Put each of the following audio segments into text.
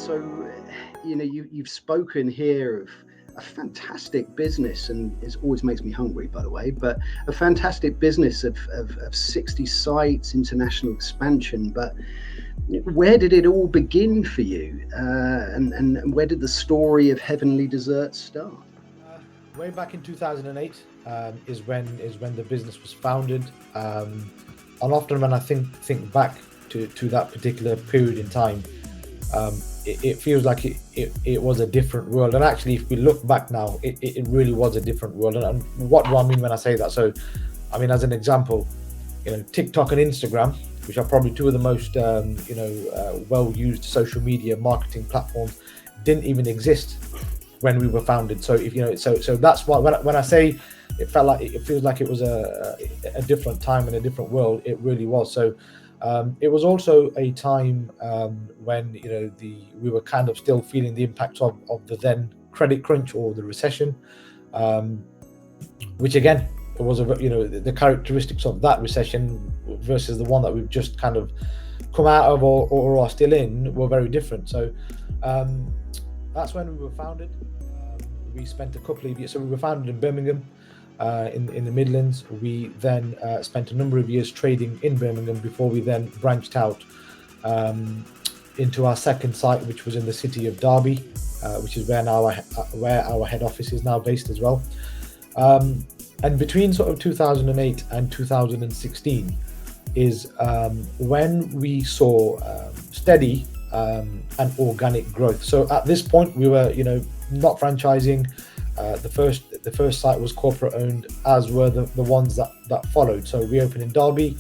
So, you've spoken here of a fantastic business, and it always makes me hungry, by the way, but a fantastic business of 60 sites, international expansion. But where did it all begin for you? And where did the story of Heavenly Desserts start? Way back in 2008 is when the business was founded. And often when I think back to that particular period in time, it feels like it was a different world. And actually, if we look back now, it really was a different world. And what do I mean when I say that? So, I mean, as an example, TikTok and Instagram, which are probably two of the most well-used social media marketing platforms, didn't even exist when we were founded. So so that's why when I say it feels like it was a different time and a different world, it really was. So it was also a time when we were kind of still feeling the impact of the then credit crunch or the recession, which again was the characteristics of that recession versus the one that we've just kind of come out of or are still in were very different. So that's when we were founded. We spent a couple of years. So we were founded in Birmingham, in the Midlands. We then spent a number of years trading in Birmingham before we then branched out into our second site, which was in the city of Derby, which is where our head office is now based as well. And between sort of 2008 and 2016 is when we saw steady and organic growth. So at this point, we were, not franchising. The first site was corporate owned, as were the ones that followed. So we opened in Derby,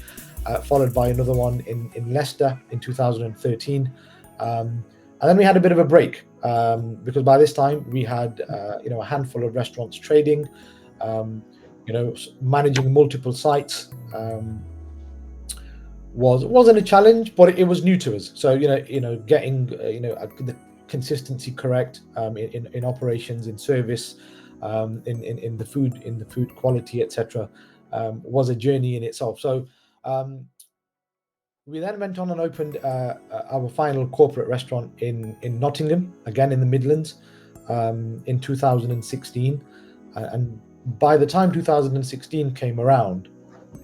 followed by another one in Leicester in 2013, and then we had a bit of a break because by this time we had a handful of restaurants trading, managing multiple sites. Wasn't a challenge, but it was new to us. So getting the consistency correct in operations, in service, in the food quality, etc., was a journey in itself. So we then went on and opened our final corporate restaurant in Nottingham, again in the Midlands, in 2016. And by the time 2016 came around,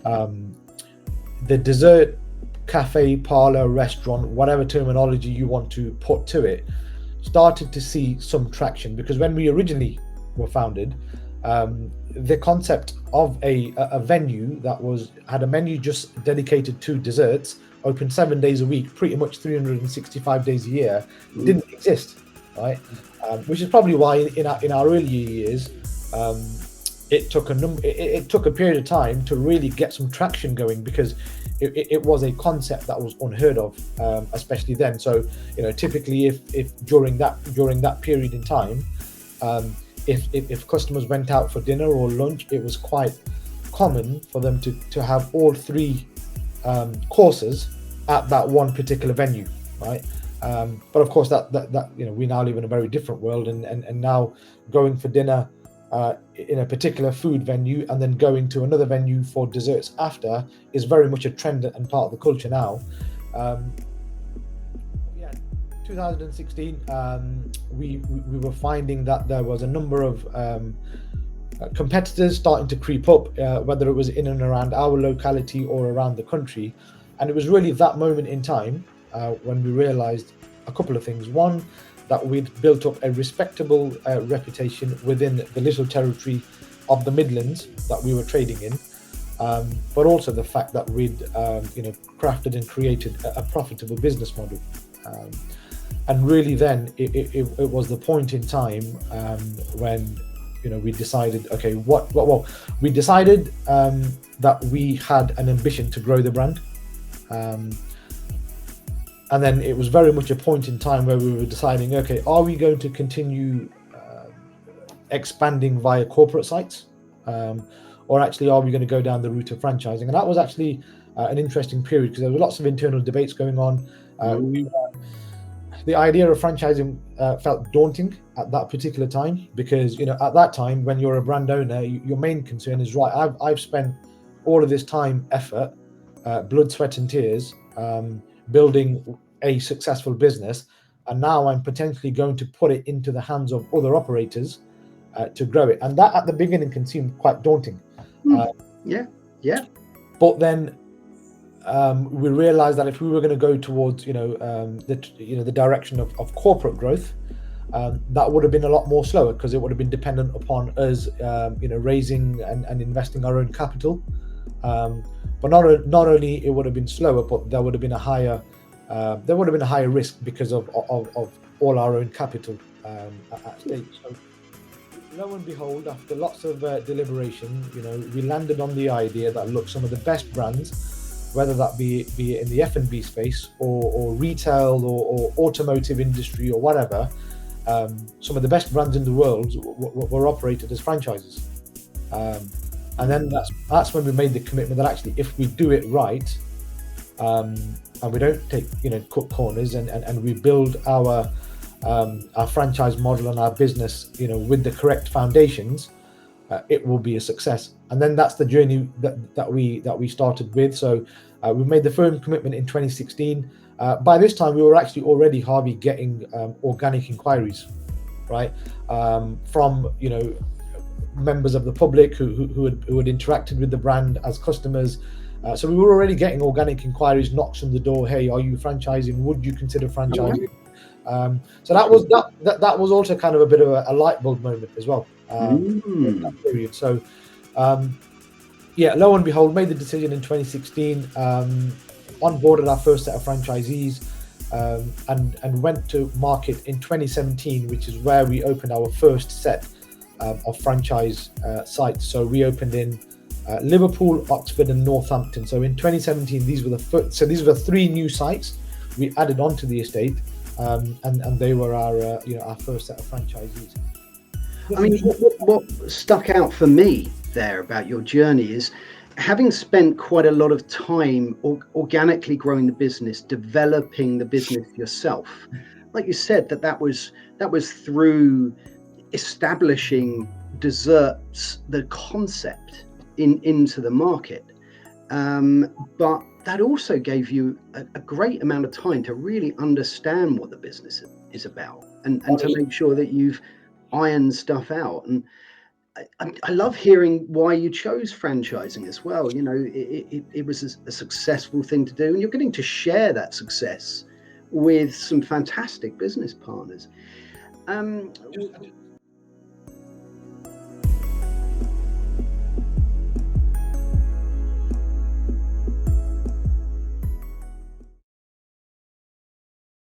the dessert cafe, parlour, restaurant, whatever terminology you want to put to it, started to see some traction. Because when we originally were founded, the concept of a venue that had a menu just dedicated to desserts, open 7 days a week, pretty much 365 days a year, didn't exist, right? Which is probably why in our early years, it took a period of time to really get some traction going, because it was a concept that was unheard of, especially then. So typically if during that period in time, if customers went out for dinner or lunch, it was quite common for them to have all three courses at that one particular venue, right? But of course that we now live in a very different world, and now going for dinner in a particular food venue and then going to another venue for desserts after is very much a trend and part of the culture now. 2016, we were finding that there was a number of competitors starting to creep up, whether it was in and around our locality or around the country. And it was really that moment in time when we realized a couple of things. One, that we'd built up a respectable reputation within the little territory of the Midlands that we were trading in, but also the fact that we'd crafted and created a profitable business model. And really then it was the point in time when we decided, okay, we decided that we had an ambition to grow the brand. And then it was very much a point in time where we were deciding, okay, are we going to continue expanding via corporate sites? Or actually, are we going to go down the route of franchising? And that was actually an interesting period, because there were lots of internal debates going on. The idea of franchising felt daunting at that particular time, because at that time, when you're a brand owner, your main concern is, right, I've spent all of this time, effort, blood, sweat and tears, building a successful business. and now I'm potentially going to put it into the hands of other operators to grow it. And that at the beginning can seem quite daunting. Yeah, yeah. But then we realized that if we were going to go towards the direction of corporate growth, that would have been a lot more slower, because it would have been dependent upon us raising and investing our own capital. But not only it would have been slower, but there would have been a higher risk because of all our own capital at stake. So lo and behold, after lots of deliberation, we landed on the idea that, look, some of the best brands, whether that be in the F&B space or retail or automotive industry or whatever, some of the best brands in the world were operated as franchises. And then that's when we made the commitment that actually, if we do it right, and we don't take cut corners, and we build our franchise model and our business with the correct foundations, it will be a success. And then that's the journey that we started with. So we made the firm commitment in 2016. By this time we were actually already, Harvey, getting organic inquiries, right, from members of the public who had interacted with the brand as customers. So we were already getting organic inquiries, knocks on the door. Hey, are you franchising? Would you consider franchising? So that was also kind of a bit of a light bulb moment as well. That period. So lo and behold, made the decision in 2016, onboarded our first set of franchisees, and went to market in 2017, which is where we opened our first set of franchise sites. So we opened in Liverpool, Oxford, and Northampton. So in 2017, these were the three new sites we added onto the estate, and they were our first set of franchisees. I mean, what stuck out for me there about your journey is, having spent quite a lot of time organically growing the business, developing the business yourself. Like you said, that was through establishing desserts, the concept into the market. But that also gave you a great amount of time to really understand what the business is about, and to make sure that you've ironed stuff out. And I love hearing why you chose franchising as well. It was a successful thing to do, and you're getting to share that success with some fantastic business partners.